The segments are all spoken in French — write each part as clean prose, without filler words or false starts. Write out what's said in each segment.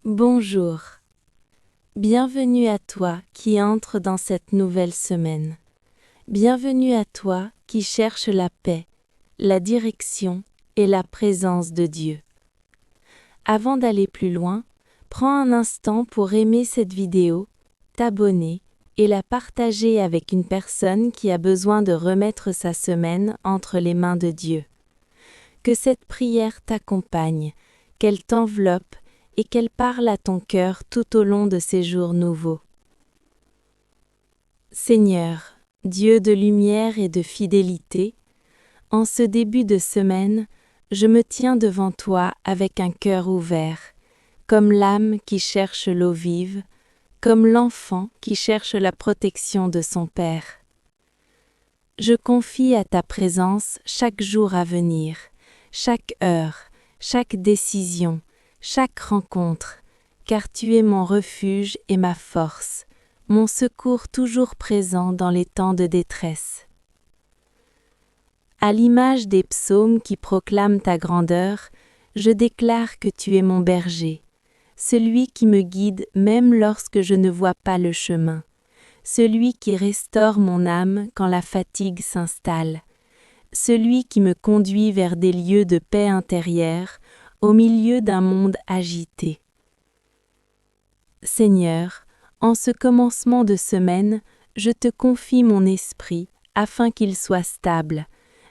Bonjour. Bienvenue à toi qui entre dans cette nouvelle semaine. Bienvenue à toi qui cherche la paix, la direction et la présence de Dieu. Avant d'aller plus loin, prends un instant pour aimer cette vidéo, t'abonner et la partager avec une personne qui a besoin de remettre sa semaine entre les mains de Dieu. Que cette prière t'accompagne, qu'elle t'enveloppe et qu'elle parle à ton cœur tout au long de ces jours nouveaux. Seigneur, Dieu de lumière et de fidélité, en ce début de semaine, je me tiens devant toi avec un cœur ouvert, comme l'âme qui cherche l'eau vive, comme l'enfant qui cherche la protection de son Père. Je confie à ta présence chaque jour à venir, chaque heure, chaque décision, chaque rencontre, car tu es mon refuge et ma force, mon secours toujours présent dans les temps de détresse. À l'image des psaumes qui proclament ta grandeur, je déclare que tu es mon berger, celui qui me guide même lorsque je ne vois pas le chemin, celui qui restaure mon âme quand la fatigue s'installe, celui qui me conduit vers des lieux de paix intérieure, au milieu d'un monde agité. Seigneur, en ce commencement de semaine, je te confie mon esprit afin qu'il soit stable,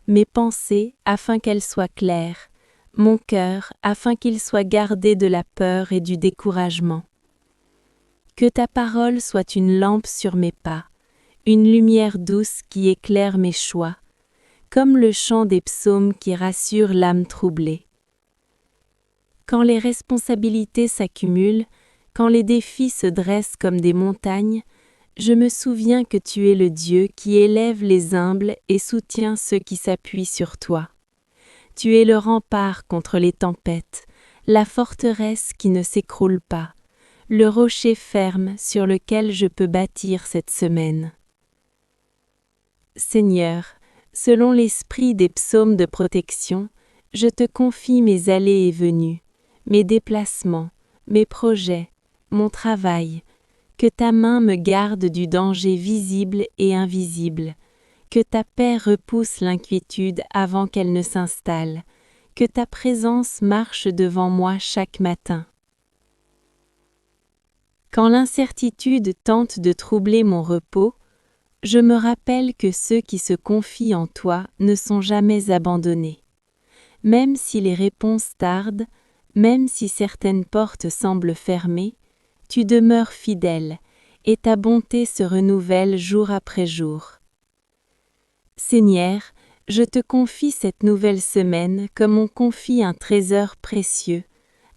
mes pensées afin qu'elles soient claires, mon cœur afin qu'il soit gardé de la peur et du découragement. Que ta parole soit une lampe sur mes pas, une lumière douce qui éclaire mes choix, comme le chant des psaumes qui rassure l'âme troublée. Quand les responsabilités s'accumulent, quand les défis se dressent comme des montagnes, je me souviens que tu es le Dieu qui élève les humbles et soutient ceux qui s'appuient sur toi. Tu es le rempart contre les tempêtes, la forteresse qui ne s'écroule pas, le rocher ferme sur lequel je peux bâtir cette semaine. Seigneur, selon l'esprit des psaumes de protection, je te confie mes allées et venues, mes déplacements, mes projets, mon travail, que ta main me garde du danger visible et invisible, que ta paix repousse l'inquiétude avant qu'elle ne s'installe, que ta présence marche devant moi chaque matin. Quand l'incertitude tente de troubler mon repos, je me rappelle que ceux qui se confient en toi ne sont jamais abandonnés. Même si les réponses tardent, même si certaines portes semblent fermées, tu demeures fidèle, et ta bonté se renouvelle jour après jour. Seigneur, je te confie cette nouvelle semaine comme on confie un trésor précieux,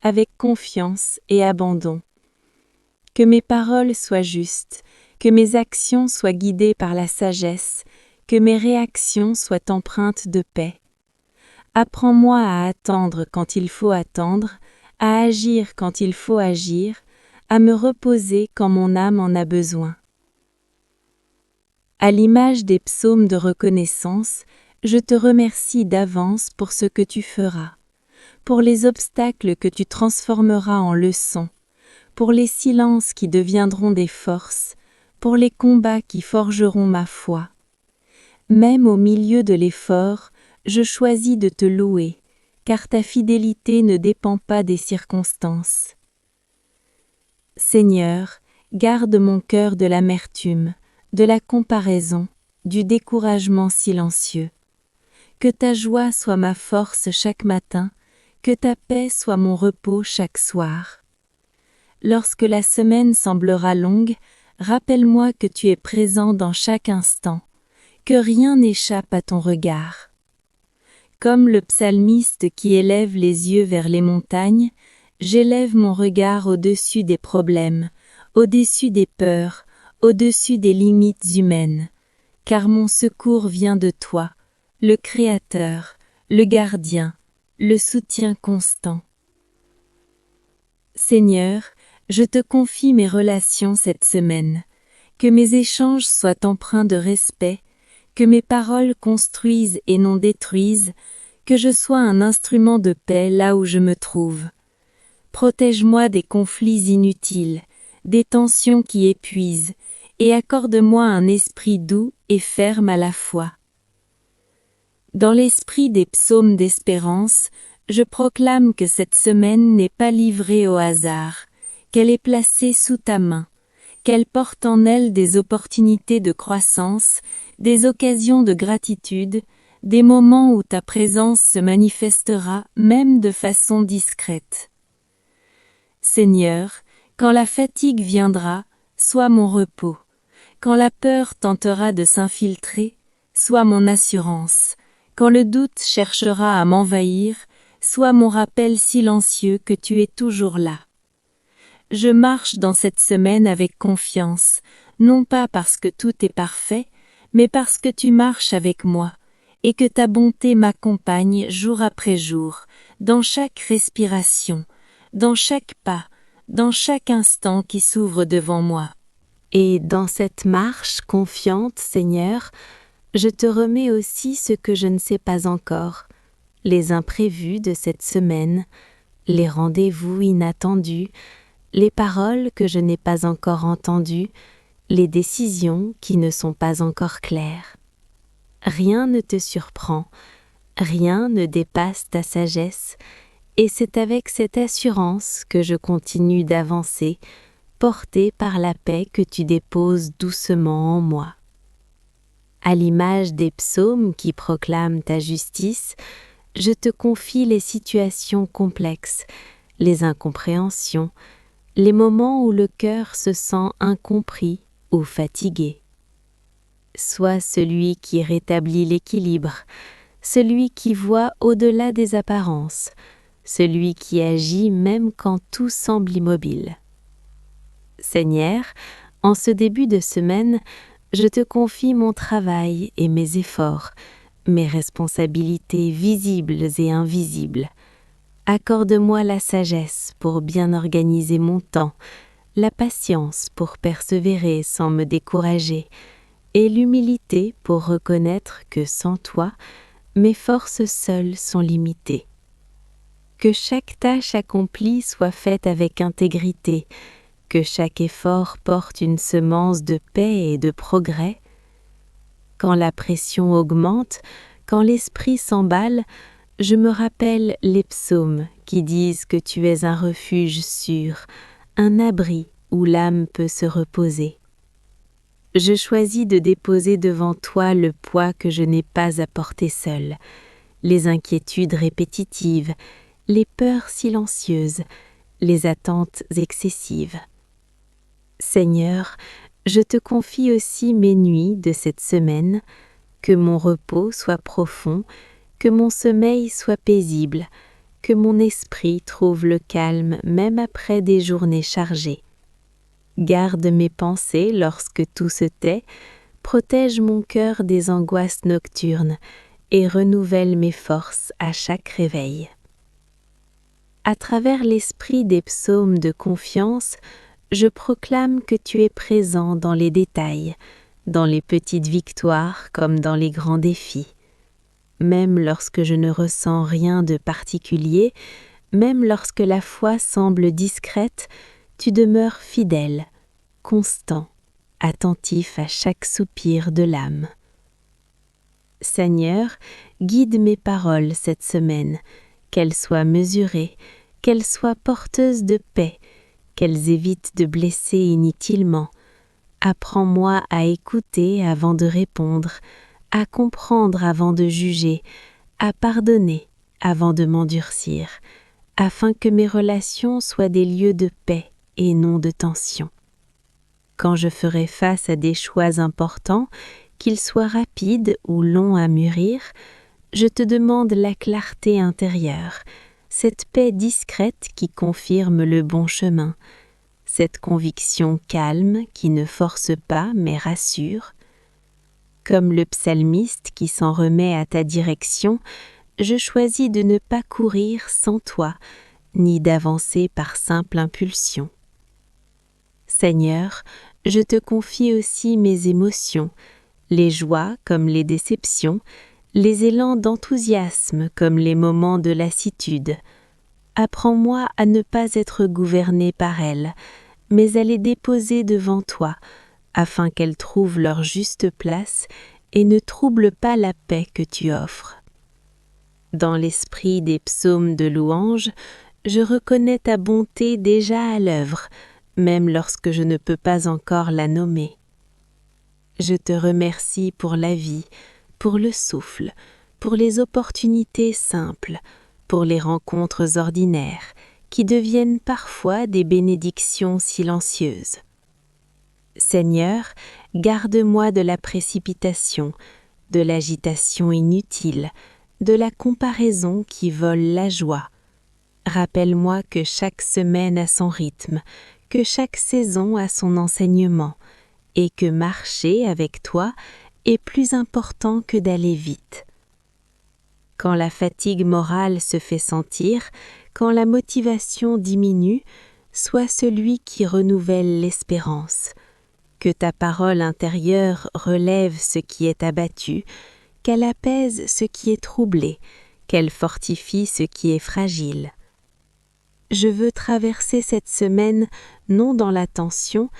avec confiance et abandon. Que mes paroles soient justes, que mes actions soient guidées par la sagesse, que mes réactions soient empreintes de paix. Apprends-moi à attendre quand il faut attendre, à agir quand il faut agir, à me reposer quand mon âme en a besoin. À l'image des psaumes de reconnaissance, je te remercie d'avance pour ce que tu feras, pour les obstacles que tu transformeras en leçons, pour les silences qui deviendront des forces, pour les combats qui forgeront ma foi. Même au milieu de l'effort, je choisis de te louer, car ta fidélité ne dépend pas des circonstances. Seigneur, garde mon cœur de l'amertume, de la comparaison, du découragement silencieux. Que ta joie soit ma force chaque matin, que ta paix soit mon repos chaque soir. Lorsque la semaine semblera longue, rappelle-moi que tu es présent dans chaque instant, que rien n'échappe à ton regard. Comme le psalmiste qui élève les yeux vers les montagnes, j'élève mon regard au-dessus des problèmes, au-dessus des peurs, au-dessus des limites humaines, car mon secours vient de toi, le Créateur, le Gardien, le soutien constant. Seigneur, je te confie mes relations cette semaine, que mes échanges soient empreints de respect, que mes paroles construisent et non détruisent, que je sois un instrument de paix là où je me trouve. Protège-moi des conflits inutiles, des tensions qui épuisent, et accorde-moi un esprit doux et ferme à la fois. Dans l'esprit des psaumes d'espérance, je proclame que cette semaine n'est pas livrée au hasard, qu'elle est placée sous ta main, qu'elle porte en elle des opportunités de croissance, des occasions de gratitude, des moments où ta présence se manifestera même de façon discrète. Seigneur, quand la fatigue viendra, sois mon repos. Quand la peur tentera de s'infiltrer, sois mon assurance. Quand le doute cherchera à m'envahir, sois mon rappel silencieux que tu es toujours là. Je marche dans cette semaine avec confiance, non pas parce que tout est parfait, mais parce que tu marches avec moi, et que ta bonté m'accompagne jour après jour, dans chaque respiration, dans chaque pas, dans chaque instant qui s'ouvre devant moi. Et dans cette marche confiante, Seigneur, je te remets aussi ce que je ne sais pas encore, les imprévus de cette semaine, les rendez-vous inattendus, les paroles que je n'ai pas encore entendues, les décisions qui ne sont pas encore claires. Rien ne te surprend, rien ne dépasse ta sagesse, et c'est avec cette assurance que je continue d'avancer, porté par la paix que tu déposes doucement en moi. À l'image des psaumes qui proclament ta justice, je te confie les situations complexes, les incompréhensions, les moments où le cœur se sent incompris ou fatigué. Sois celui qui rétablit l'équilibre, celui qui voit au-delà des apparences, celui qui agit même quand tout semble immobile. Seigneur, en ce début de semaine, je te confie mon travail et mes efforts, mes responsabilités visibles et invisibles. Accorde-moi la sagesse pour bien organiser mon temps, la patience pour persévérer sans me décourager, et l'humilité pour reconnaître que sans toi, mes forces seules sont limitées. Que chaque tâche accomplie soit faite avec intégrité, que chaque effort porte une semence de paix et de progrès. Quand la pression augmente, quand l'esprit s'emballe, je me rappelle les psaumes qui disent que tu es un refuge sûr, un abri où l'âme peut se reposer. Je choisis de déposer devant toi le poids que je n'ai pas à porter seul, les inquiétudes répétitives, les peurs silencieuses, les attentes excessives. Seigneur, je te confie aussi mes nuits de cette semaine, que mon repos soit profond, que mon sommeil soit paisible, que mon esprit trouve le calme même après des journées chargées. Garde mes pensées lorsque tout se tait, protège mon cœur des angoisses nocturnes et renouvelle mes forces à chaque réveil. À travers l'esprit des psaumes de confiance, je proclame que tu es présent dans les détails, dans les petites victoires comme dans les grands défis. Même lorsque je ne ressens rien de particulier, même lorsque la foi semble discrète, tu demeures fidèle, constant, attentif à chaque soupir de l'âme. Seigneur, guide mes paroles cette semaine, qu'elles soient mesurées, qu'elles soient porteuses de paix, qu'elles évitent de blesser inutilement. Apprends-moi à écouter avant de répondre, à comprendre avant de juger, à pardonner avant de m'endurcir, afin que mes relations soient des lieux de paix et non de tension. Quand je ferai face à des choix importants, qu'ils soient rapides ou longs à mûrir, je te demande la clarté intérieure, cette paix discrète qui confirme le bon chemin, cette conviction calme qui ne force pas mais rassure. Comme le psalmiste qui s'en remet à ta direction, je choisis de ne pas courir sans toi, ni d'avancer par simple impulsion. Seigneur, je te confie aussi mes émotions, les joies comme les déceptions, les élans d'enthousiasme comme les moments de lassitude. Apprends-moi à ne pas être gouverné par elles, mais à les déposer devant toi, afin qu'elles trouvent leur juste place et ne troublent pas la paix que tu offres. Dans l'esprit des psaumes de louange, je reconnais ta bonté déjà à l'œuvre, même lorsque je ne peux pas encore la nommer. Je te remercie pour la vie, pour le souffle, pour les opportunités simples, pour les rencontres ordinaires, qui deviennent parfois des bénédictions silencieuses. Seigneur, garde-moi de la précipitation, de l'agitation inutile, de la comparaison qui vole la joie. Rappelle-moi que chaque semaine a son rythme, que chaque saison a son enseignement, et que marcher avec toi est plus important que d'aller vite. Quand la fatigue morale se fait sentir, quand la motivation diminue, sois celui qui renouvelle l'espérance. Que ta parole intérieure relève ce qui est abattu, qu'elle apaise ce qui est troublé, qu'elle fortifie ce qui est fragile. Je veux traverser cette semaine non dans la tension,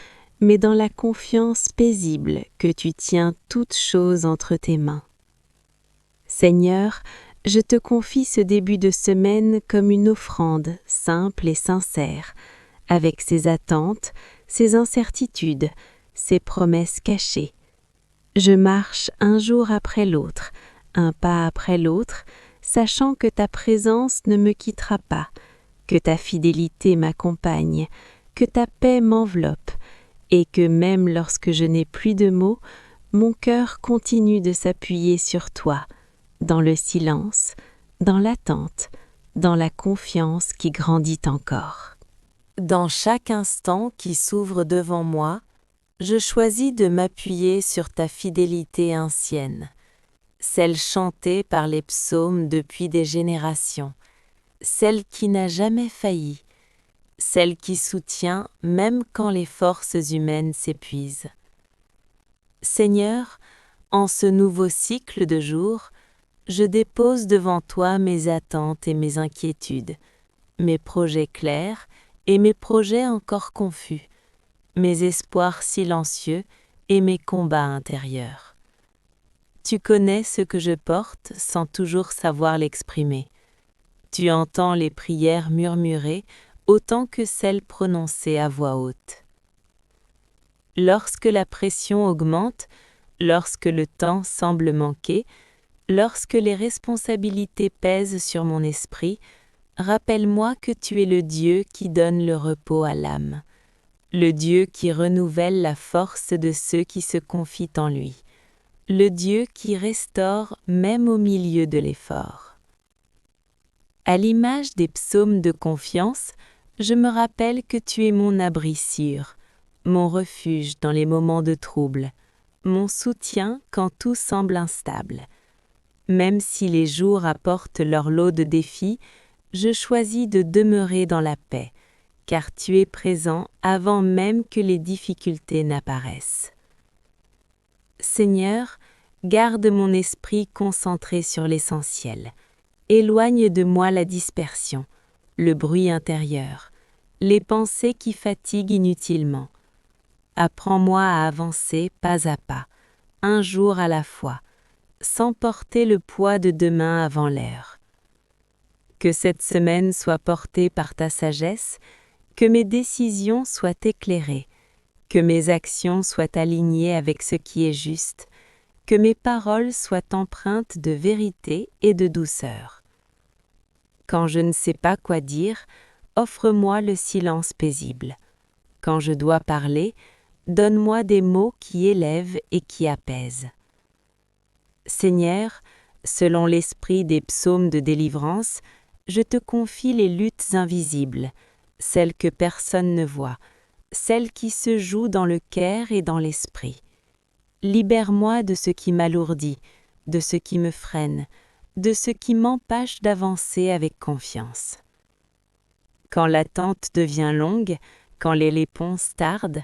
mais dans la confiance paisible que tu tiens toutes choses entre tes mains. Seigneur, je te confie ce début de semaine comme une offrande simple et sincère, avec ses attentes, ses incertitudes, ses promesses cachées. Je marche un jour après l'autre, un pas après l'autre, sachant que ta présence ne me quittera pas, que ta fidélité m'accompagne, que ta paix m'enveloppe, et que même lorsque je n'ai plus de mots, mon cœur continue de s'appuyer sur toi, dans le silence, dans l'attente, dans la confiance qui grandit encore. Dans chaque instant qui s'ouvre devant moi, je choisis de m'appuyer sur ta fidélité ancienne, celle chantée par les psaumes depuis des générations, celle qui n'a jamais failli, celle qui soutient même quand les forces humaines s'épuisent. Seigneur, en ce nouveau cycle de jours, je dépose devant toi mes attentes et mes inquiétudes, mes projets clairs et mes projets encore confus, mes espoirs silencieux et mes combats intérieurs. Tu connais ce que je porte sans toujours savoir l'exprimer. Tu entends les prières murmurées autant que celles prononcées à voix haute. Lorsque la pression augmente, lorsque le temps semble manquer, lorsque les responsabilités pèsent sur mon esprit, rappelle-moi que tu es le Dieu qui donne le repos à l'âme, le Dieu qui renouvelle la force de ceux qui se confient en lui, le Dieu qui restaure même au milieu de l'effort. À l'image des psaumes de confiance, je me rappelle que tu es mon abri sûr, mon refuge dans les moments de trouble, mon soutien quand tout semble instable. Même si les jours apportent leur lot de défis, je choisis de demeurer dans la paix, car tu es présent avant même que les difficultés n'apparaissent. Seigneur, garde mon esprit concentré sur l'essentiel. Éloigne de moi la dispersion, le bruit intérieur, les pensées qui fatiguent inutilement. Apprends-moi à avancer pas à pas, un jour à la fois, sans porter le poids de demain avant l'heure. Que cette semaine soit portée par ta sagesse, que mes décisions soient éclairées, que mes actions soient alignées avec ce qui est juste, que mes paroles soient empreintes de vérité et de douceur. Quand je ne sais pas quoi dire, offre-moi le silence paisible. Quand je dois parler, donne-moi des mots qui élèvent et qui apaisent. Seigneur, selon l'esprit des psaumes de délivrance, je te confie les luttes invisibles, celles que personne ne voit, celles qui se jouent dans le cœur et dans l'esprit. Libère-moi de ce qui m'alourdit, de ce qui me freine, de ce qui m'empêche d'avancer avec confiance. Quand l'attente devient longue, quand les réponses tardent,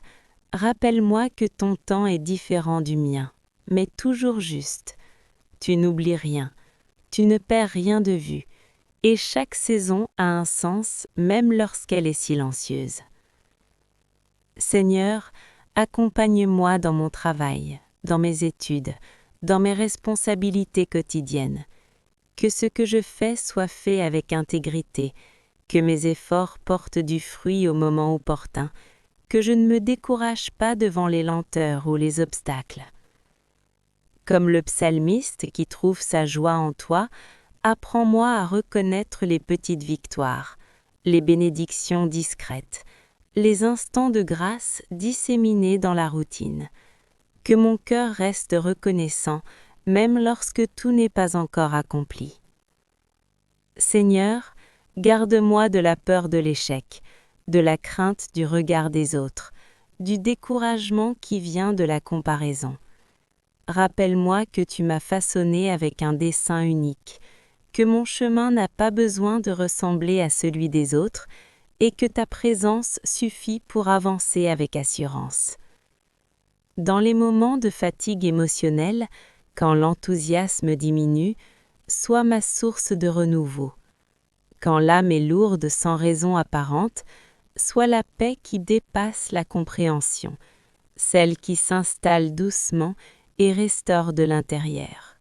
rappelle-moi que ton temps est différent du mien, mais toujours juste. Tu n'oublies rien, tu ne perds rien de vue, et chaque saison a un sens même lorsqu'elle est silencieuse. Seigneur, accompagne-moi dans mon travail, dans mes études, dans mes responsabilités quotidiennes. Que ce que je fais soit fait avec intégrité, que mes efforts portent du fruit au moment opportun, que je ne me décourage pas devant les lenteurs ou les obstacles. Comme le psalmiste qui trouve sa joie en toi, apprends-moi à reconnaître les petites victoires, les bénédictions discrètes, les instants de grâce disséminés dans la routine. Que mon cœur reste reconnaissant, même lorsque tout n'est pas encore accompli. Seigneur, garde-moi de la peur de l'échec, de la crainte du regard des autres, du découragement qui vient de la comparaison. Rappelle-moi que tu m'as façonné avec un dessein unique, que mon chemin n'a pas besoin de ressembler à celui des autres et que ta présence suffit pour avancer avec assurance. Dans les moments de fatigue émotionnelle, quand l'enthousiasme diminue, sois ma source de renouveau. Quand l'âme est lourde sans raison apparente, sois la paix qui dépasse la compréhension, celle qui s'installe doucement et restaure de l'intérieur.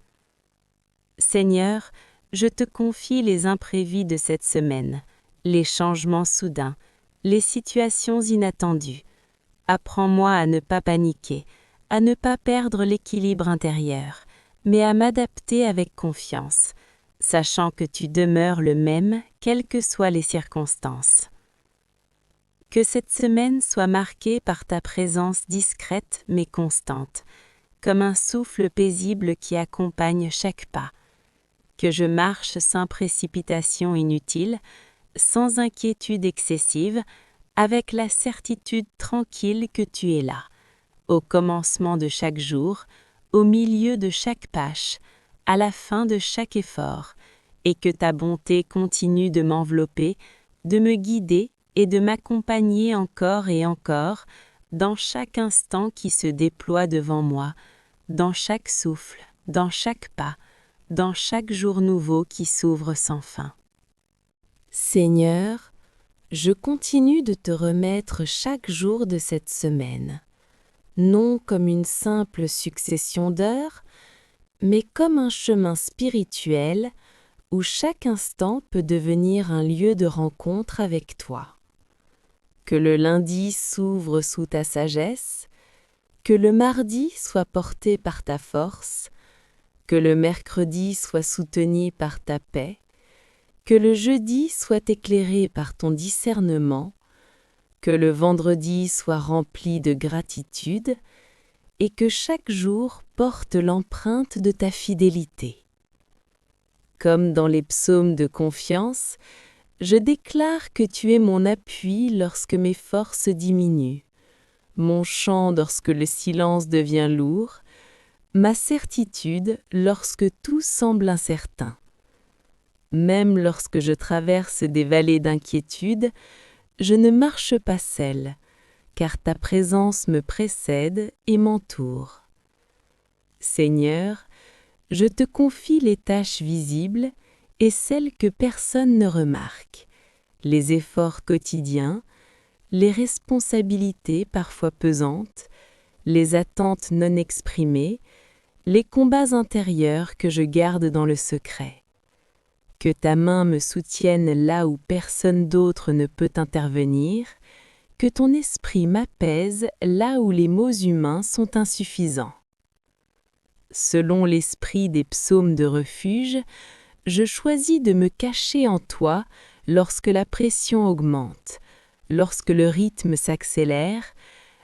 Seigneur, je te confie les imprévus de cette semaine, les changements soudains, les situations inattendues. Apprends-moi à ne pas paniquer, à ne pas perdre l'équilibre intérieur, mais à m'adapter avec confiance, sachant que tu demeures le même, quelles que soient les circonstances. Que cette semaine soit marquée par ta présence discrète mais constante, comme un souffle paisible qui accompagne chaque pas. Que je marche sans précipitation inutile, sans inquiétude excessive, avec la certitude tranquille que tu es là, au commencement de chaque jour, au milieu de chaque tâche, à la fin de chaque effort, et que ta bonté continue de m'envelopper, de me guider et de m'accompagner encore et encore, dans chaque instant qui se déploie devant moi, dans chaque souffle, dans chaque pas, dans chaque jour nouveau qui s'ouvre sans fin. Seigneur, je continue de te remettre chaque jour de cette semaine, non comme une simple succession d'heures, mais comme un chemin spirituel où chaque instant peut devenir un lieu de rencontre avec toi. Que le lundi s'ouvre sous ta sagesse, que le mardi soit porté par ta force, que le mercredi soit soutenu par ta paix, que le jeudi soit éclairé par ton discernement, que le vendredi soit rempli de gratitude, et que chaque jour porte l'empreinte de ta fidélité. Comme dans les psaumes de confiance, je déclare que tu es mon appui lorsque mes forces diminuent, mon chant lorsque le silence devient lourd, ma certitude lorsque tout semble incertain. Même lorsque je traverse des vallées d'inquiétude, je ne marche pas seule, car ta présence me précède et m'entoure. Seigneur, je te confie les tâches visibles et celles que personne ne remarque, les efforts quotidiens, les responsabilités parfois pesantes, les attentes non exprimées, les combats intérieurs que je garde dans le secret. Que ta main me soutienne là où personne d'autre ne peut intervenir, que ton esprit m'apaise là où les mots humains sont insuffisants. Selon l'esprit des psaumes de refuge, je choisis de me cacher en toi lorsque la pression augmente, lorsque le rythme s'accélère,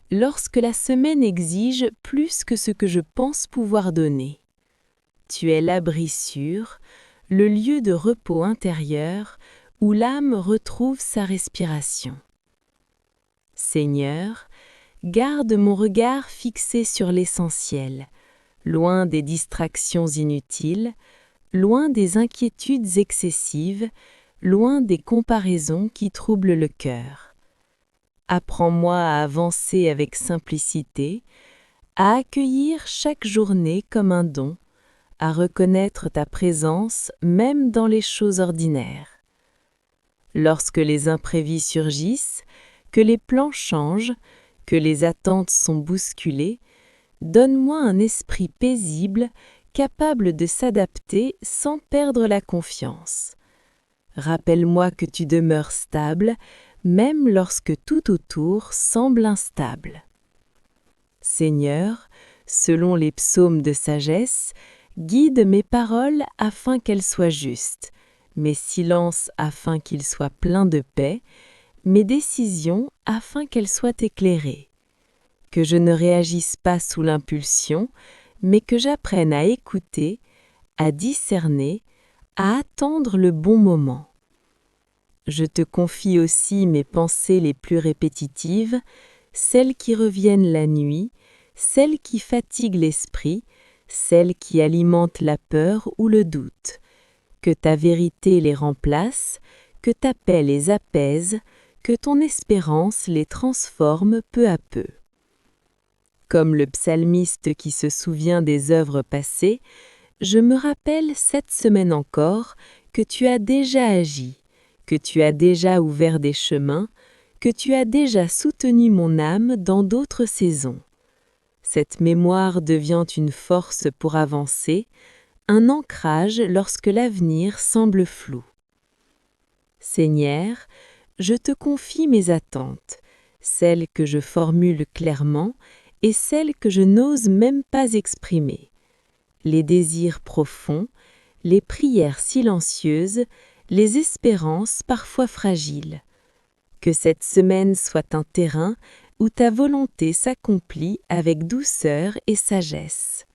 lorsque la semaine exige plus que ce que je pense pouvoir donner. Tu es l'abri sûr, le lieu de repos intérieur où l'âme retrouve sa respiration. Seigneur, garde mon regard fixé sur l'essentiel, loin des distractions inutiles, loin des inquiétudes excessives, loin des comparaisons qui troublent le cœur. Apprends-moi à avancer avec simplicité, à accueillir chaque journée comme un don, à reconnaître ta présence même dans les choses ordinaires. Lorsque les imprévus surgissent, que les plans changent, que les attentes sont bousculées, donne-moi un esprit paisible, capable de s'adapter sans perdre la confiance. Rappelle-moi que tu demeures stable, même lorsque tout autour semble instable. Seigneur, selon les psaumes de sagesse, guide mes paroles afin qu'elles soient justes, mes silences afin qu'ils soient pleins de paix, mes décisions afin qu'elles soient éclairées. Que je ne réagisse pas sous l'impulsion, mais que j'apprenne à écouter, à discerner, à attendre le bon moment. Je te confie aussi mes pensées les plus répétitives, celles qui reviennent la nuit, celles qui fatiguent l'esprit, celles qui alimentent la peur ou le doute. Que ta vérité les remplace, que ta paix les apaise, que ton espérance les transforme peu à peu. Comme le psalmiste qui se souvient des œuvres passées, je me rappelle cette semaine encore que tu as déjà agi, que tu as déjà ouvert des chemins, que tu as déjà soutenu mon âme dans d'autres saisons. Cette mémoire devient une force pour avancer, un ancrage lorsque l'avenir semble flou. Seigneur, je te confie mes attentes, celles que je formule clairement et celles que je n'ose même pas exprimer, les désirs profonds, les prières silencieuses, les espérances parfois fragiles. Que cette semaine soit un terrain où ta volonté s'accomplit avec douceur et sagesse.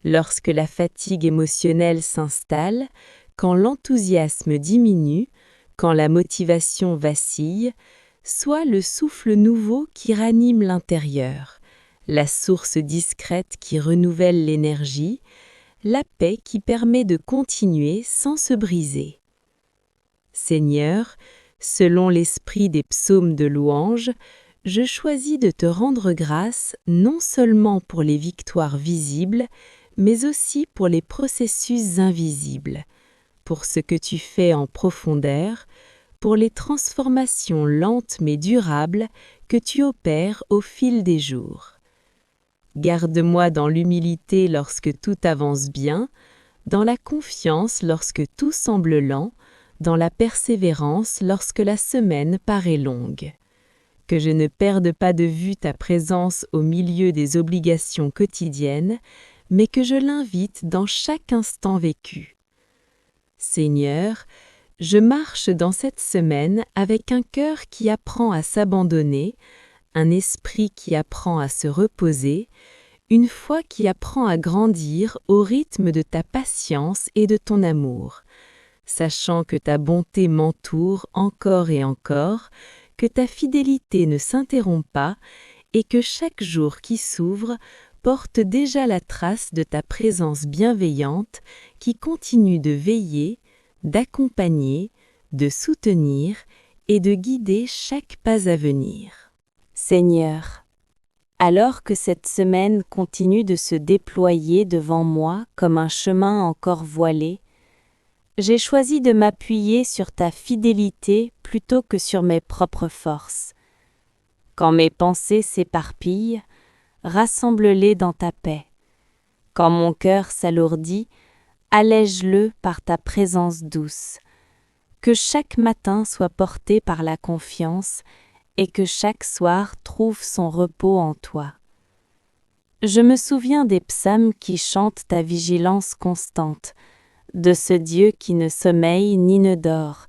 Lorsque la fatigue émotionnelle s'installe, quand l'enthousiasme diminue, quand la motivation vacille, sois le souffle nouveau qui ranime l'intérieur, la source discrète qui renouvelle l'énergie, la paix qui permet de continuer sans se briser. Seigneur, selon l'esprit des psaumes de louange, je choisis de te rendre grâce non seulement pour les victoires visibles, mais aussi pour les processus invisibles, pour ce que tu fais en profondeur, pour les transformations lentes mais durables que tu opères au fil des jours. Garde-moi dans l'humilité lorsque tout avance bien, dans la confiance lorsque tout semble lent, dans la persévérance lorsque la semaine paraît longue. Que je ne perde pas de vue ta présence au milieu des obligations quotidiennes, mais que je l'invite dans chaque instant vécu. Seigneur, je marche dans cette semaine avec un cœur qui apprend à s'abandonner, un esprit qui apprend à se reposer, une foi qui apprend à grandir au rythme de ta patience et de ton amour, sachant que ta bonté m'entoure encore et encore, que ta fidélité ne s'interrompt pas et que chaque jour qui s'ouvre porte déjà la trace de ta présence bienveillante qui continue de veiller, d'accompagner, de soutenir et de guider chaque pas à venir. Seigneur, alors que cette semaine continue de se déployer devant moi comme un chemin encore voilé, j'ai choisi de m'appuyer sur ta fidélité plutôt que sur mes propres forces. Quand mes pensées s'éparpillent, rassemble-les dans ta paix. Quand mon cœur s'alourdit, allège-le par ta présence douce. Que chaque matin soit porté par la confiance et que chaque soir trouve son repos en toi. Je me souviens des psaumes qui chantent ta vigilance constante, de ce Dieu qui ne sommeille ni ne dort,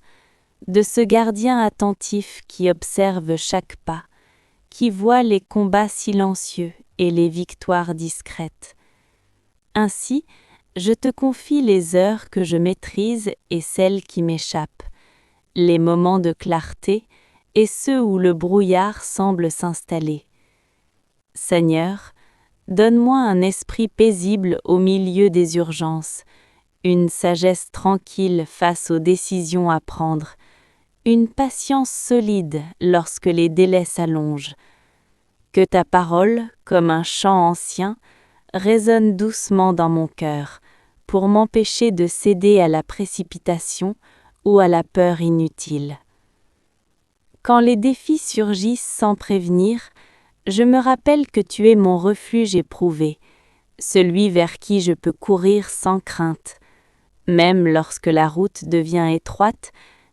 de ce gardien attentif qui observe chaque pas, qui voit les combats silencieux et les victoires discrètes. Ainsi, je te confie les heures que je maîtrise et celles qui m'échappent, les moments de clarté et ceux où le brouillard semble s'installer. Seigneur, donne-moi un esprit paisible au milieu des urgences, une sagesse tranquille face aux décisions à prendre, une patience solide lorsque les délais s'allongent. Que ta parole, comme un chant ancien, résonne doucement dans mon cœur, pour m'empêcher de céder à la précipitation ou à la peur inutile. Quand les défis surgissent sans prévenir, je me rappelle que tu es mon refuge éprouvé, celui vers qui je peux courir sans crainte. Même lorsque la route devient étroite,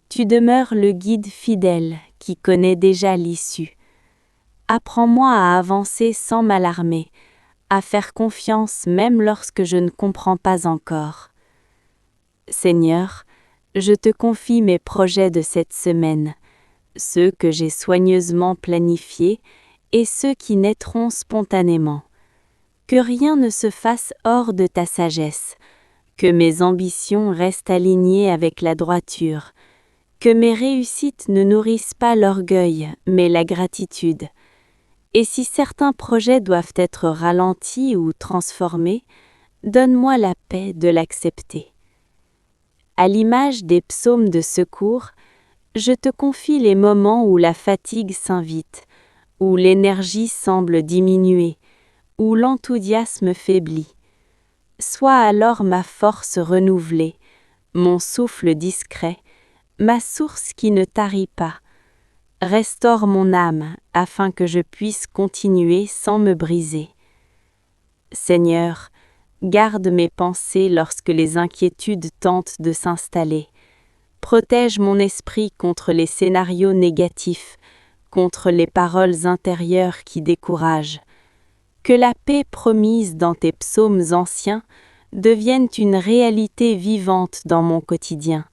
tu demeures le guide fidèle qui connaît déjà l'issue. Apprends-moi à avancer sans m'alarmer, à faire confiance même lorsque je ne comprends pas encore. Seigneur, je te confie mes projets de cette semaine, ceux que j'ai soigneusement planifiés et ceux qui naîtront spontanément. Que rien ne se fasse hors de ta sagesse, que mes ambitions restent alignées avec la droiture, que mes réussites ne nourrissent pas l'orgueil, mais la gratitude. Et si certains projets doivent être ralentis ou transformés, donne-moi la paix de l'accepter. À l'image des psaumes de secours, je te confie les moments où la fatigue s'invite, où l'énergie semble diminuer, où l'enthousiasme faiblit. Sois alors ma force renouvelée, mon souffle discret, ma source qui ne tarit pas. Restaure mon âme afin que je puisse continuer sans me briser. Seigneur, garde mes pensées lorsque les inquiétudes tentent de s'installer. Protège mon esprit contre les scénarios négatifs, contre les paroles intérieures qui découragent. Que la paix promise dans tes psaumes anciens devienne une réalité vivante dans mon quotidien.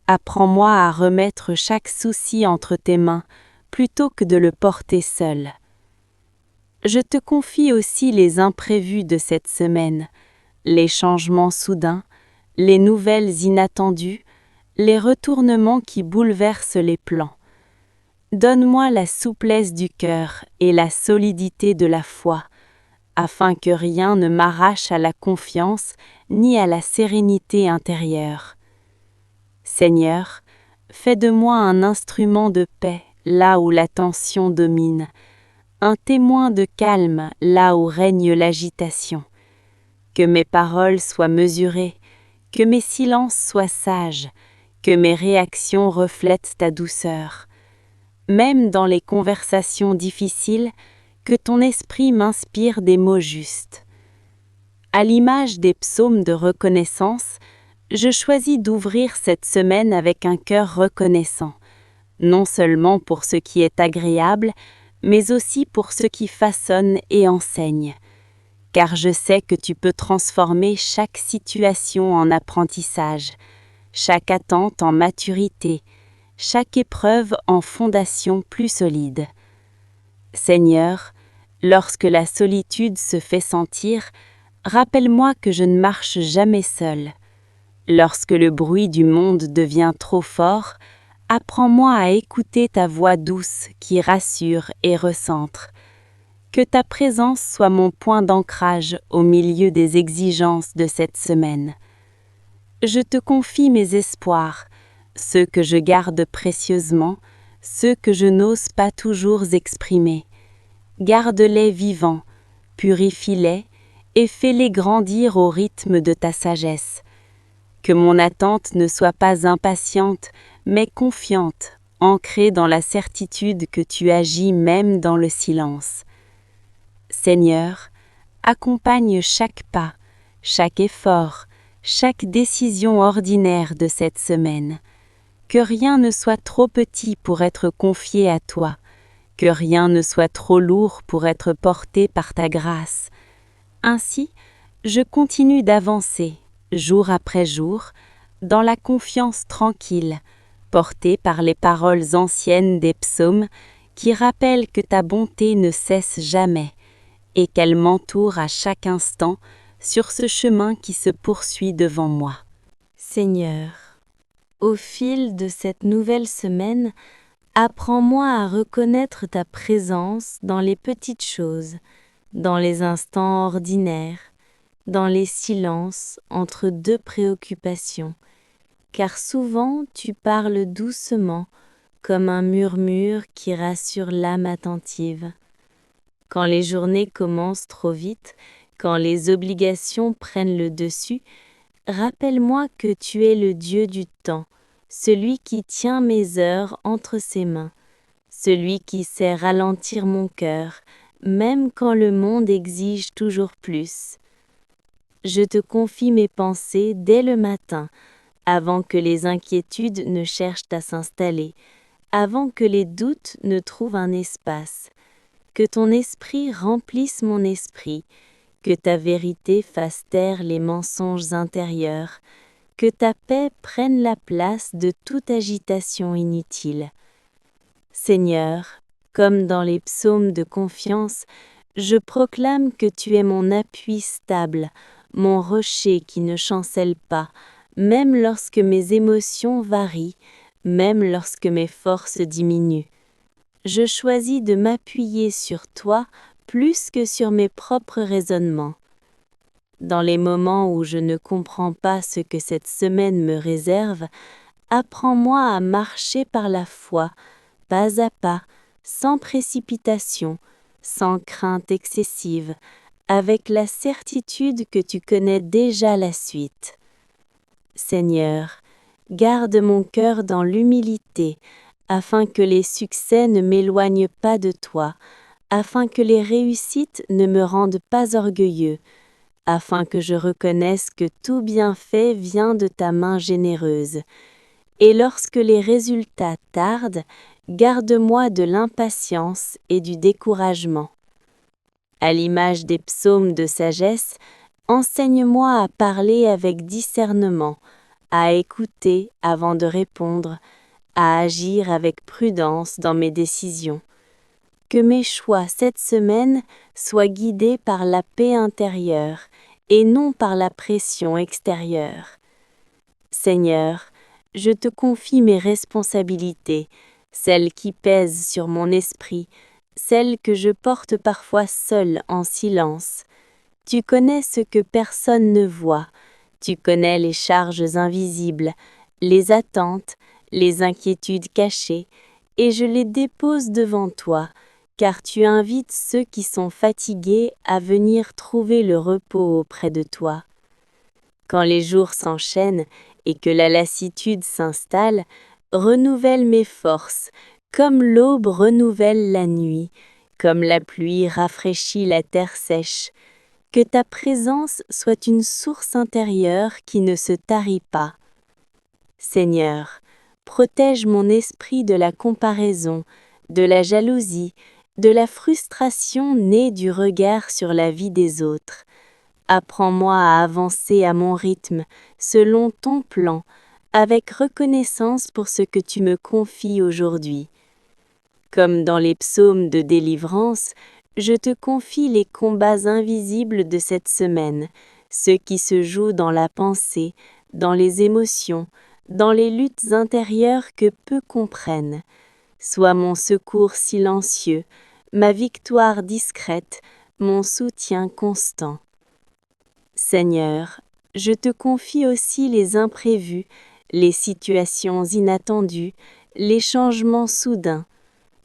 Apprends-moi à remettre chaque souci entre tes mains plutôt que de le porter seul. Je te confie aussi les imprévus de cette semaine, les changements soudains, les nouvelles inattendues, les retournements qui bouleversent les plans. Donne-moi la souplesse du cœur et la solidité de la foi, afin que rien ne m'arrache à la confiance ni à la sérénité intérieure. Seigneur, fais de moi un instrument de paix là où la tension domine, un témoin de calme là où règne l'agitation. Que mes paroles soient mesurées, que mes silences soient sages, que mes réactions reflètent ta douceur. Même dans les conversations difficiles, que ton esprit m'inspire des mots justes. À l'image des psaumes de reconnaissance, je choisis d'ouvrir cette semaine avec un cœur reconnaissant, non seulement pour ce qui est agréable, mais aussi pour ce qui façonne et enseigne. Car je sais que tu peux transformer chaque situation en apprentissage, chaque attente en maturité, chaque épreuve en fondation plus solide. Seigneur, lorsque la solitude se fait sentir, rappelle-moi que je ne marche jamais seul. Lorsque le bruit du monde devient trop fort, apprends-moi à écouter ta voix douce qui rassure et recentre. Que ta présence soit mon point d'ancrage au milieu des exigences de cette semaine. Je te confie mes espoirs, ceux que je garde précieusement, ceux que je n'ose pas toujours exprimer. Garde-les vivants, purifie-les et fais-les grandir au rythme de ta sagesse. Que mon attente ne soit pas impatiente, mais confiante, ancrée dans la certitude que tu agis même dans le silence. Seigneur, accompagne chaque pas, chaque effort, chaque décision ordinaire de cette semaine. Que rien ne soit trop petit pour être confié à toi, que rien ne soit trop lourd pour être porté par ta grâce. Ainsi, je continue d'avancer, jour après jour, dans la confiance tranquille, portée par les paroles anciennes des psaumes qui rappellent que ta bonté ne cesse jamais et qu'elle m'entoure à chaque instant sur ce chemin qui se poursuit devant moi. Seigneur, au fil de cette nouvelle semaine, apprends-moi à reconnaître ta présence dans les petites choses, dans les instants ordinaires, dans les silences entre deux préoccupations, car souvent tu parles doucement comme un murmure qui rassure l'âme attentive. Quand les journées commencent trop vite, quand les obligations prennent le dessus, Rappelle-moi que tu es le Dieu du temps, celui qui tient mes heures entre ses mains, celui qui sait ralentir mon cœur, même quand le monde exige toujours plus. Je te confie mes pensées dès le matin, avant que les inquiétudes ne cherchent à s'installer, avant que les doutes ne trouvent un espace. Que ton esprit remplisse mon esprit, que ta vérité fasse taire les mensonges intérieurs, que ta paix prenne la place de toute agitation inutile. Seigneur, comme dans les psaumes de confiance, je proclame que tu es mon appui stable, mon rocher qui ne chancelle pas, même lorsque mes émotions varient, même lorsque mes forces diminuent. Je choisis de m'appuyer sur toi plus que sur mes propres raisonnements. Dans les moments où je ne comprends pas ce que cette semaine me réserve, apprends-moi à marcher par la foi, pas à pas, sans précipitation, sans crainte excessive, avec la certitude que tu connais déjà la suite. Seigneur, garde mon cœur dans l'humilité, afin que les succès ne m'éloignent pas de toi, afin que les réussites ne me rendent pas orgueilleux, afin que je reconnaisse que tout bienfait vient de ta main généreuse. Et lorsque les résultats tardent, garde-moi de l'impatience et du découragement. À l'image des psaumes de sagesse, enseigne-moi à parler avec discernement, à écouter avant de répondre, à agir avec prudence dans mes décisions. Que mes choix cette semaine soient guidés par la paix intérieure et non par la pression extérieure. Seigneur, je te confie mes responsabilités, celles qui pèsent sur mon esprit, celles que je porte parfois seule en silence. Tu connais ce que personne ne voit, tu connais les charges invisibles, les attentes, les inquiétudes cachées, et je les dépose devant toi, car tu invites ceux qui sont fatigués à venir trouver le repos auprès de toi. Quand les jours s'enchaînent et que la lassitude s'installe, renouvelle mes forces, comme l'aube renouvelle la nuit, comme la pluie rafraîchit la terre sèche. Que ta présence soit une source intérieure qui ne se tarit pas. Seigneur, protège mon esprit de la comparaison, de la jalousie, de la frustration née du regard sur la vie des autres. Apprends-moi à avancer à mon rythme, selon ton plan, avec reconnaissance pour ce que tu me confies aujourd'hui. Comme dans les psaumes de délivrance, je te confie les combats invisibles de cette semaine, ceux qui se jouent dans la pensée, dans les émotions, dans les luttes intérieures que peu comprennent. Sois mon secours silencieux, ma victoire discrète, mon soutien constant. Seigneur, je te confie aussi les imprévus, les situations inattendues, les changements soudains.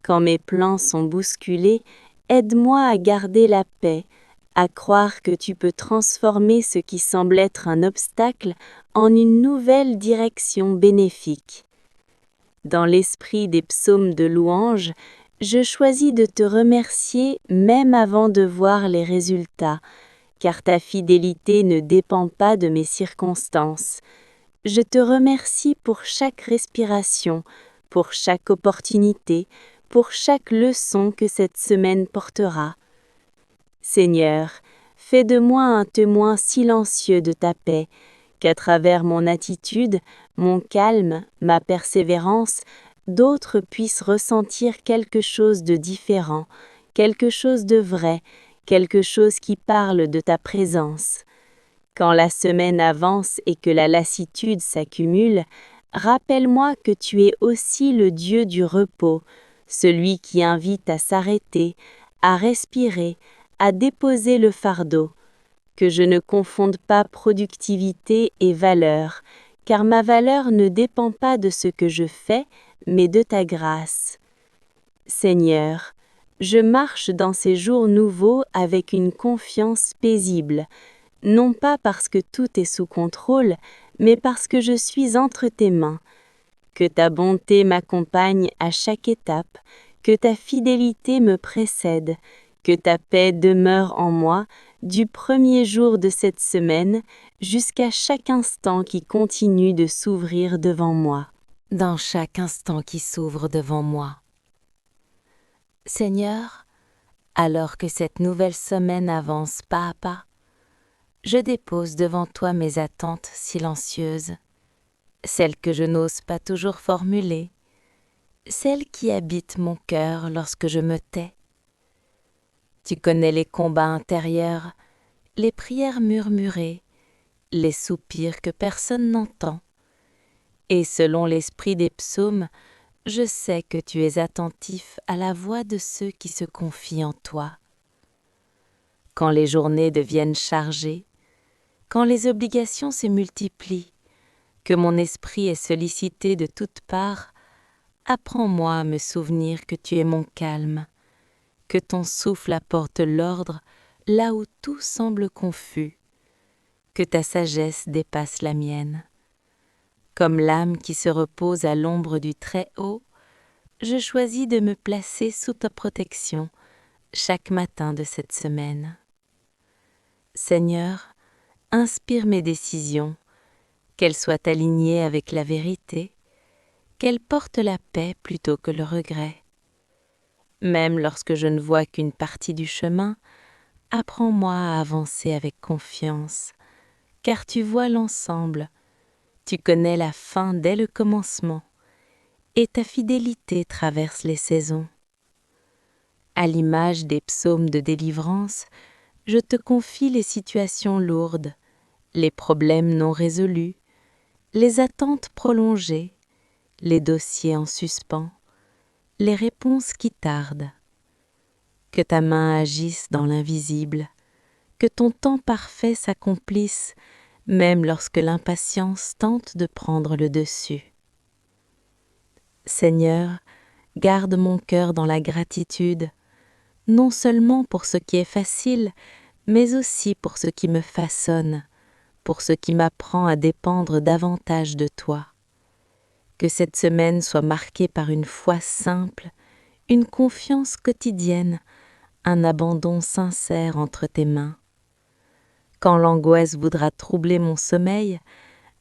Quand mes plans sont bousculés, aide-moi à garder la paix, à croire que tu peux transformer ce qui semble être un obstacle en une nouvelle direction bénéfique. Dans l'esprit des psaumes de louange, je choisis de te remercier même avant de voir les résultats, car ta fidélité ne dépend pas de mes circonstances. Je te remercie pour chaque respiration, pour chaque opportunité, pour chaque leçon que cette semaine portera. Seigneur, fais de moi un témoin silencieux de ta paix, qu'à travers mon attitude, mon calme, ma persévérance, d'autres puissent ressentir quelque chose de différent, quelque chose de vrai, quelque chose qui parle de ta présence. Quand la semaine avance et que la lassitude s'accumule, rappelle-moi que tu es aussi le Dieu du repos, celui qui invite à s'arrêter, à respirer, à déposer le fardeau. Que je ne confonde pas productivité et valeur, car ma valeur ne dépend pas de ce que je fais, mais de ta grâce. Seigneur, je marche dans ces jours nouveaux avec une confiance paisible. non pas parce que tout est sous contrôle, mais parce que je suis entre tes mains, que ta bonté m'accompagne à chaque étape, que ta fidélité me précède, que ta paix demeure en moi du premier jour de cette semaine jusqu'à chaque instant qui continue de s'ouvrir devant moi. Dans chaque instant qui s'ouvre devant moi. Seigneur, alors que cette nouvelle semaine avance pas à pas, je dépose devant toi mes attentes silencieuses, celles que je n'ose pas toujours formuler, celles qui habitent mon cœur lorsque je me tais. Tu connais les combats intérieurs, les prières murmurées, les soupirs que personne n'entend. Et selon l'esprit des psaumes, je sais que tu es attentif à la voix de ceux qui se confient en toi. Quand les journées deviennent chargées, quand les obligations se multiplient, que mon esprit est sollicité de toutes parts, apprends-moi à me souvenir que tu es mon calme, que ton souffle apporte l'ordre là où tout semble confus, que ta sagesse dépasse la mienne. Comme l'âme qui se repose à l'ombre du Très-Haut, je choisis de me placer sous ta protection chaque matin de cette semaine. Seigneur, inspire mes décisions, qu'elles soient alignées avec la vérité, qu'elles portent la paix plutôt que le regret. Même lorsque je ne vois qu'une partie du chemin, apprends-moi à avancer avec confiance, car tu vois l'ensemble, tu connais la fin dès le commencement, et ta fidélité traverse les saisons. À l'image des psaumes de délivrance, je te confie les situations lourdes, les problèmes non résolus, les attentes prolongées, les dossiers en suspens, les réponses qui tardent. Que ta main agisse dans l'invisible, que ton temps parfait s'accomplisse, même lorsque l'impatience tente de prendre le dessus. Seigneur, garde mon cœur dans la gratitude, non seulement pour ce qui est facile, mais aussi pour ce qui me façonne, pour ce qui m'apprend à dépendre davantage de toi. Que cette semaine soit marquée par une foi simple, une confiance quotidienne, un abandon sincère entre tes mains. Quand l'angoisse voudra troubler mon sommeil,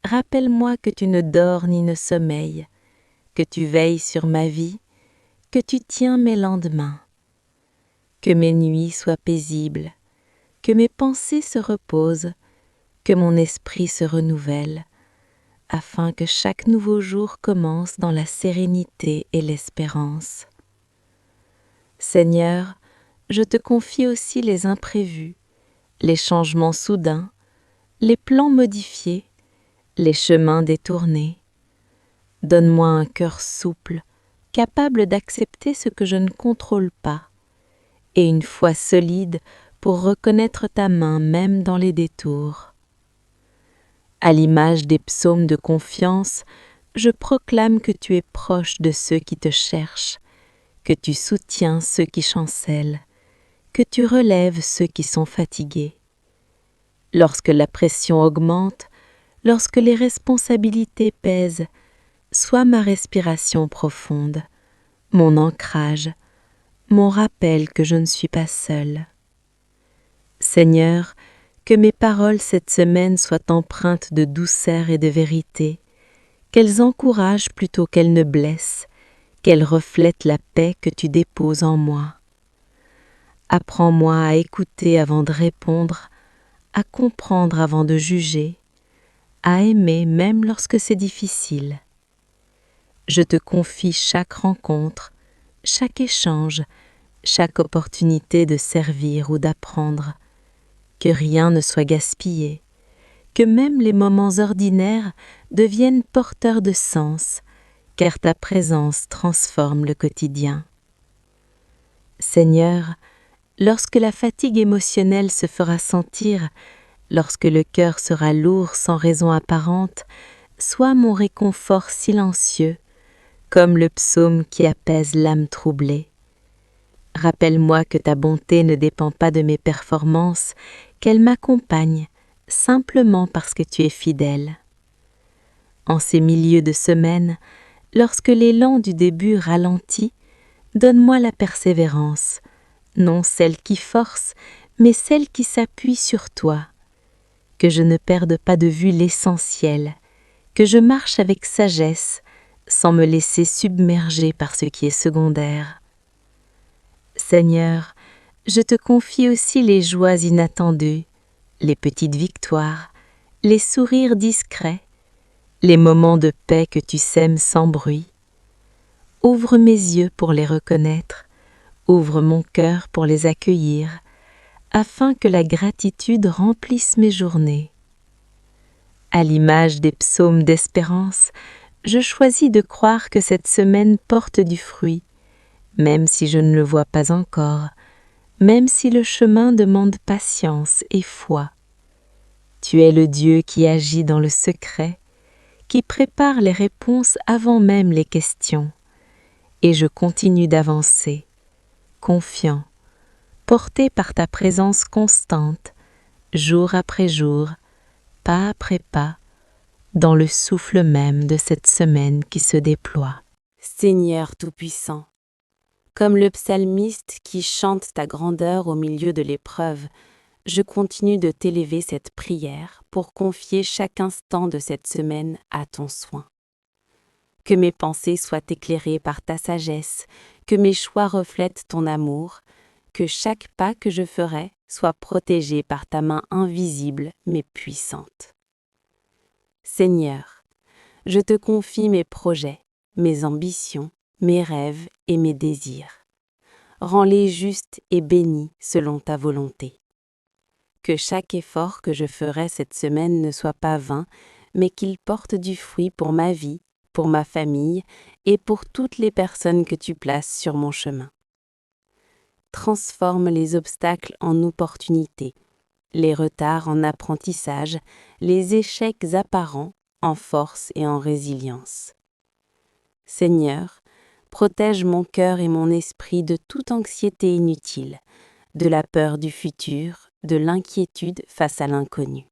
rappelle-moi que tu ne dors ni ne sommeilles, que tu veilles sur ma vie, que tu tiens mes lendemains. Que mes nuits soient paisibles, que mes pensées se reposent, que mon esprit se renouvelle, afin que chaque nouveau jour commence dans la sérénité et l'espérance. Seigneur, je te confie aussi les imprévus, les changements soudains, les plans modifiés, les chemins détournés. Donne-moi un cœur souple, capable d'accepter ce que je ne contrôle pas, et une foi solide pour reconnaître ta main même dans les détours. À l'image des psaumes de confiance, je proclame que tu es proche de ceux qui te cherchent, que tu soutiens ceux qui chancellent, que tu relèves ceux qui sont fatigués. Lorsque la pression augmente, lorsque les responsabilités pèsent, sois ma respiration profonde, mon ancrage, mon rappel que je ne suis pas seule. Seigneur, que mes paroles cette semaine soient empreintes de douceur et de vérité, qu'elles encouragent plutôt qu'elles ne blessent, qu'elles reflètent la paix que tu déposes en moi. Apprends-moi à écouter avant de répondre, à comprendre avant de juger, à aimer même lorsque c'est difficile. Je te confie chaque rencontre, chaque échange, chaque opportunité de servir ou d'apprendre. Que rien ne soit gaspillé, que même les moments ordinaires deviennent porteurs de sens, car ta présence transforme le quotidien. Seigneur, lorsque la fatigue émotionnelle se fera sentir, lorsque le cœur sera lourd sans raison apparente, sois mon réconfort silencieux, comme le psaume qui apaise l'âme troublée. Rappelle-moi que ta bonté ne dépend pas de mes performances, qu'elle m'accompagne, simplement parce que tu es fidèle. En ces milieux de semaine, lorsque l'élan du début ralentit, donne-moi la persévérance, non celle qui force, mais celle qui s'appuie sur toi. Que je ne perde pas de vue l'essentiel, que je marche avec sagesse, sans me laisser submerger par ce qui est secondaire. Seigneur, je te confie aussi les joies inattendues, les petites victoires, les sourires discrets, les moments de paix que tu sèmes sans bruit. Ouvre mes yeux pour les reconnaître, ouvre mon cœur pour les accueillir, afin que la gratitude remplisse mes journées. À l'image des psaumes d'espérance, je choisis de croire que cette semaine porte du fruit, même si je ne le vois pas encore, même si le chemin demande patience et foi. Tu es le Dieu qui agit dans le secret, qui prépare les réponses avant même les questions, et je continue d'avancer, confiant, porté par ta présence constante, jour après jour, pas après pas, dans le souffle même de cette semaine qui se déploie. Seigneur Tout-Puissant, comme le psalmiste qui chante ta grandeur au milieu de l'épreuve, je continue de t'élever cette prière pour confier chaque instant de cette semaine à ton soin. Que mes pensées soient éclairées par ta sagesse, que mes choix reflètent ton amour, que chaque pas que je ferai soit protégé par ta main invisible mais puissante. Seigneur, je te confie mes projets, mes ambitions, mes rêves et mes désirs. Rends-les justes et bénis selon ta volonté. Que chaque effort que je ferai cette semaine ne soit pas vain, mais qu'il porte du fruit pour ma vie, pour ma famille et pour toutes les personnes que tu places sur mon chemin. Transforme les obstacles en opportunités, les retards en apprentissage, les échecs apparents en force et en résilience. Seigneur, protège mon cœur et mon esprit de toute anxiété inutile, de la peur du futur, de l'inquiétude face à l'inconnu.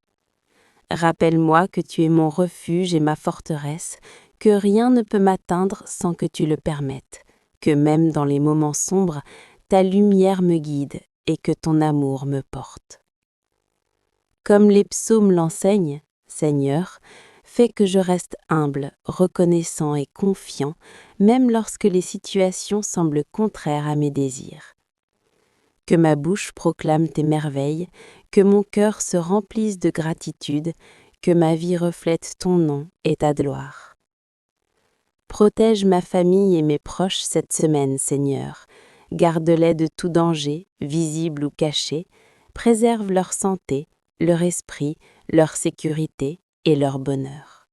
Rappelle-moi que tu es mon refuge et ma forteresse, que rien ne peut m'atteindre sans que tu le permettes, que même dans les moments sombres, ta lumière me guide et que ton amour me porte. Comme les psaumes l'enseignent, Seigneur, fais que je reste humble, reconnaissant et confiant, même lorsque les situations semblent contraires à mes désirs. Que ma bouche proclame tes merveilles, que mon cœur se remplisse de gratitude, que ma vie reflète ton nom et ta gloire. Protège ma famille et mes proches cette semaine, Seigneur. Garde-les de tout danger, visible ou caché. Préserve leur santé, leur esprit, leur sécurité et leur bonheur.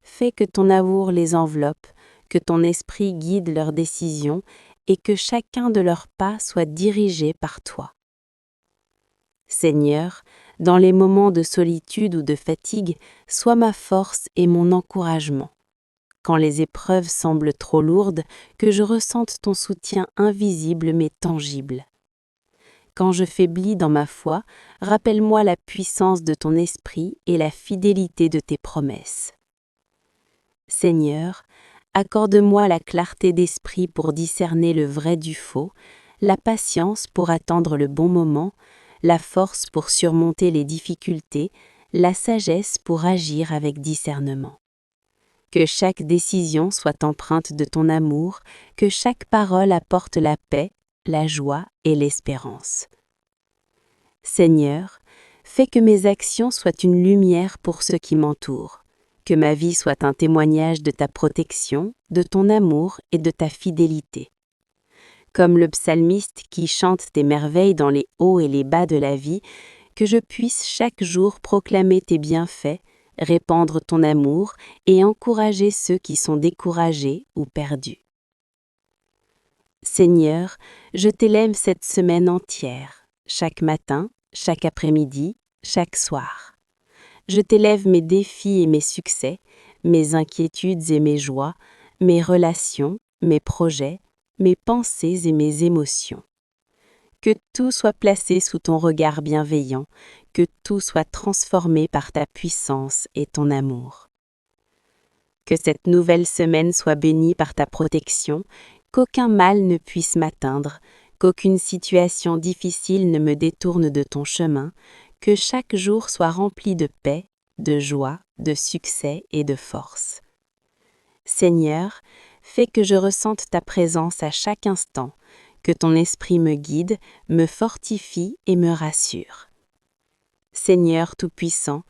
Fais que ton amour les enveloppe, que ton esprit guide leurs décisions et que chacun de leurs pas soit dirigé par toi. Seigneur, dans les moments de solitude ou de fatigue, sois ma force et mon encouragement. Quand les épreuves semblent trop lourdes, que je ressente ton soutien invisible mais tangible. Quand je faiblis dans ma foi, rappelle-moi la puissance de ton esprit et la fidélité de tes promesses. Seigneur, accorde-moi la clarté d'esprit pour discerner le vrai du faux, la patience pour attendre le bon moment, la force pour surmonter les difficultés, la sagesse pour agir avec discernement. Que chaque décision soit empreinte de ton amour, que chaque parole apporte la paix, la joie et l'espérance. Seigneur, fais que mes actions soient une lumière pour ceux qui m'entourent, que ma vie soit un témoignage de ta protection, de ton amour et de ta fidélité. Comme le psalmiste qui chante tes merveilles dans les hauts et les bas de la vie, que je puisse chaque jour proclamer tes bienfaits, répandre ton amour et encourager ceux qui sont découragés ou perdus. Seigneur, je t'élève cette semaine entière, chaque matin, chaque après-midi, chaque soir. Je t'élève mes défis et mes succès, mes inquiétudes et mes joies, mes relations, mes projets, mes pensées et mes émotions. Que tout soit placé sous ton regard bienveillant, que tout soit transformé par ta puissance et ton amour. Que cette nouvelle semaine soit bénie par ta protection, qu'aucun mal ne puisse m'atteindre, qu'aucune situation difficile ne me détourne de ton chemin, que chaque jour soit rempli de paix, de joie, de succès et de force. Seigneur, fais que je ressente ta présence à chaque instant, que ton esprit me guide, me fortifie et me rassure. Seigneur Tout-Puissant,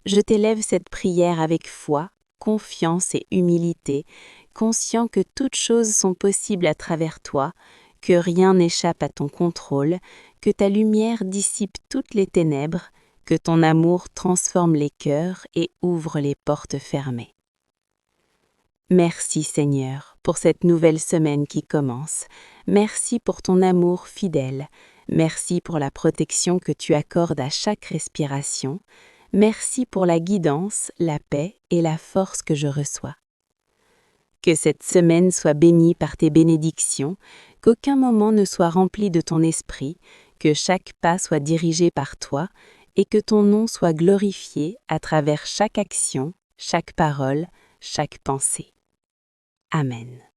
je t'élève cette prière avec foi, confiance et humilité, conscient que toutes choses sont possibles à travers toi, que rien n'échappe à ton contrôle, que ta lumière dissipe toutes les ténèbres, que ton amour transforme les cœurs et ouvre les portes fermées. Merci Seigneur pour cette nouvelle semaine qui commence. Merci pour ton amour fidèle. Merci pour la protection que tu accordes à chaque respiration. Merci pour la guidance, la paix et la force que je reçois. Que cette semaine soit bénie par tes bénédictions, qu'aucun moment ne soit rempli de ton esprit, que chaque pas soit dirigé par toi et que ton nom soit glorifié à travers chaque action, chaque parole, chaque pensée. Amen.